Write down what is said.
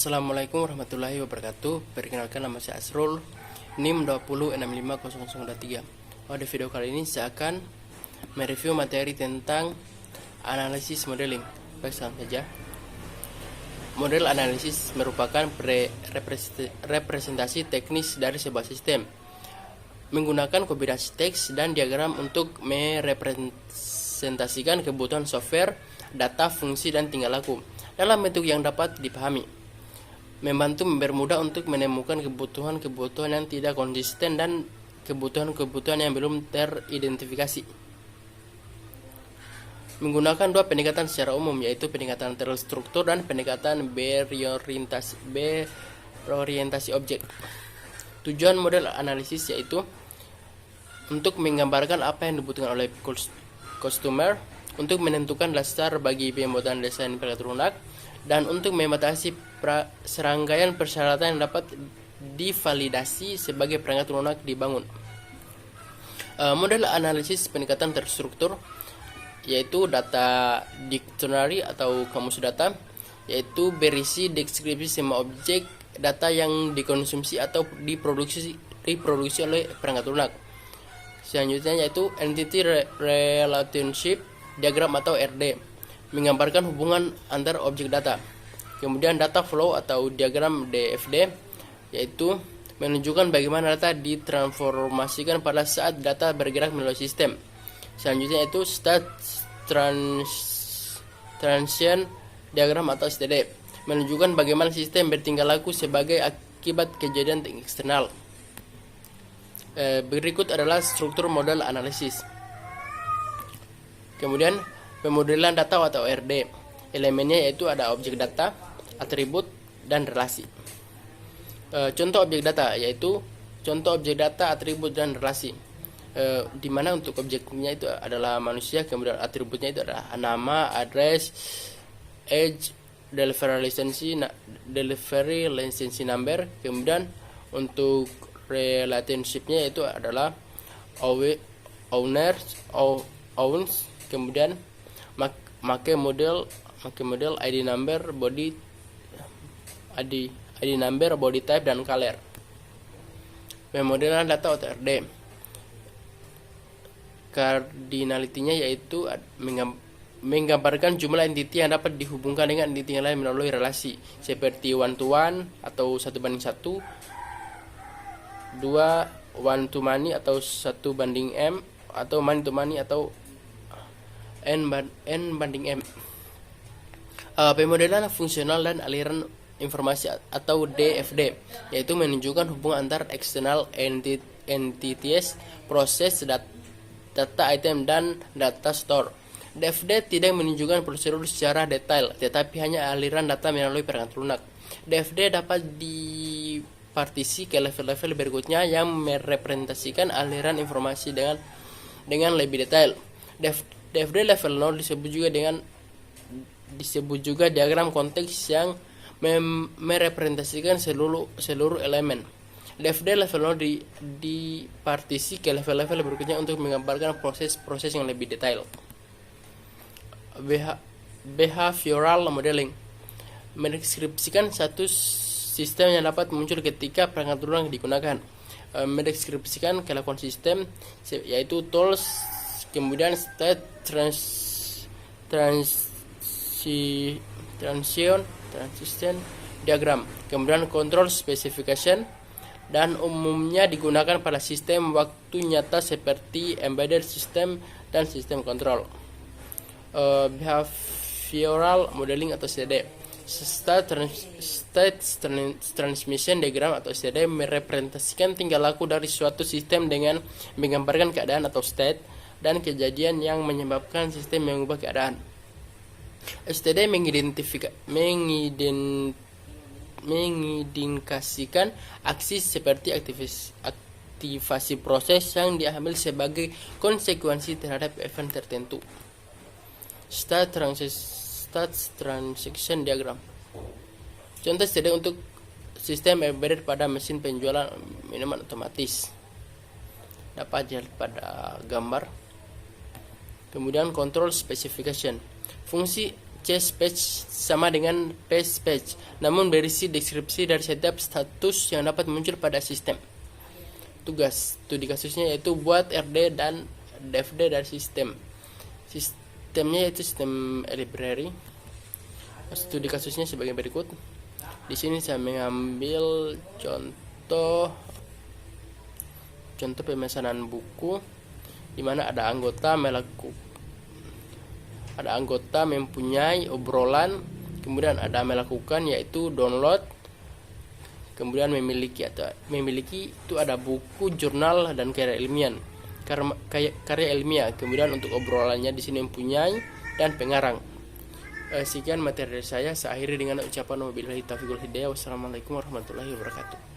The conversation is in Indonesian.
Assalamualaikum warahmatullahi wabarakatuh. Perkenalkan, nama saya Asrul, NIM 20650023. Pada video kali ini saya akan mereview materi tentang analisis modeling. Baik, langsung saja. Model analisis merupakan representasi teknis dari sebuah sistem menggunakan kombinasi teks dan diagram untuk merepresentasikan kebutuhan software, data, fungsi, dan tingkah laku dalam bentuk yang dapat dipahami, membantu mempermudah untuk menemukan kebutuhan-kebutuhan yang tidak konsisten dan kebutuhan-kebutuhan yang belum teridentifikasi. Menggunakan dua pendekatan secara umum, yaitu pendekatan terstruktur dan pendekatan berorientasi objek. Tujuan model analisis yaitu untuk menggambarkan apa yang dibutuhkan oleh customer, untuk menentukan dasar bagi pembuatan desain perangkat lunak, dan untuk membatasi serangkaian persyaratan yang dapat divalidasi sebagai perangkat lunak dibangun. Model analisis pendekatan terstruktur yaitu data dictionary atau kamus data, yaitu berisi deskripsi semua objek data yang dikonsumsi atau diproduksi oleh perangkat lunak. Selanjutnya yaitu entity relationship diagram atau RD, menggambarkan hubungan antar objek data. Kemudian data flow atau diagram DFD, yaitu menunjukkan bagaimana data ditransformasikan pada saat data bergerak melalui sistem. Selanjutnya itu state transition diagram atau STD, menunjukkan bagaimana sistem bertingkah laku sebagai akibat kejadian eksternal. Berikut adalah struktur model analisis. Kemudian pemodelan data atau RD, elemennya yaitu ada objek data, atribut, dan relasi. Contoh objek data yaitu contoh objek data, atribut, dan relasi. Di mana untuk objeknya itu adalah manusia, kemudian atributnya itu adalah nama, address, age, delivery license number. Kemudian untuk relationship-nya itu adalah owns, kemudian make model ID number, body type, dan color. Pemodelan data atau RD, cardinality-nya yaitu menggambarkan jumlah entity yang dapat dihubungkan dengan entity yang lain melalui relasi, seperti one to one atau 1:1, 2 one to many atau 1:m, atau many to many atau n/m. Pemodelan fungsional dan aliran informasi atau DFD, yaitu menunjukkan hubungan antar external entities, proses, data item, dan data store. DFD tidak menunjukkan prosedur secara detail, tetapi hanya aliran data melalui perangkat lunak. DFD dapat dipartisi ke level-level berikutnya yang merepresentasikan aliran informasi dengan lebih detail. DFD level 0 disebut juga diagram konteks yang merepresentasikan seluruh elemen. DFD level 0 dipartisi ke level-level berikutnya untuk menggambarkan proses-proses yang lebih detail. Behavioral modeling mendeskripsikan satu sistem yang dapat muncul ketika perangkat lunak digunakan. Mendeskripsikan kelakuan sistem yaitu tools, kemudian state transition diagram, kemudian control specification, dan umumnya digunakan pada sistem waktu nyata seperti embedded system dan sistem kontrol. Behavioral modeling atau STD, state transmission diagram atau STD, merepresentasikan tingkah laku dari suatu sistem dengan menggambarkan keadaan atau state dan kejadian yang menyebabkan sistem mengubah keadaan. STD mengindikasikan aksi seperti aktivasi proses yang diambil sebagai konsekuensi terhadap event tertentu. State transaction diagram, contoh STD untuk sistem embedded pada mesin penjualan minuman otomatis, dapat dilihat pada gambar. Kemudian control specification, fungsi chest page sama dengan page page, namun berisi deskripsi dari setiap status yang dapat muncul pada sistem. Tugas studi kasusnya yaitu buat RD dan DFD dari sistem. Sistemnya yaitu sistem library. Studi kasusnya sebagai berikut. Di sini saya mengambil contoh pemesanan buku, di mana ada anggota mempunyai obrolan, kemudian ada melakukan yaitu download, kemudian memiliki itu ada buku, jurnal dan karya ilmiah. Kemudian untuk obrolannya di sini mempunyai dan pengarang. Sekian materi dari saya. Saya akhiri dengan ucapan wabillahi taufiq wal hidayah. Wassalamualaikum warahmatullahi wabarakatuh.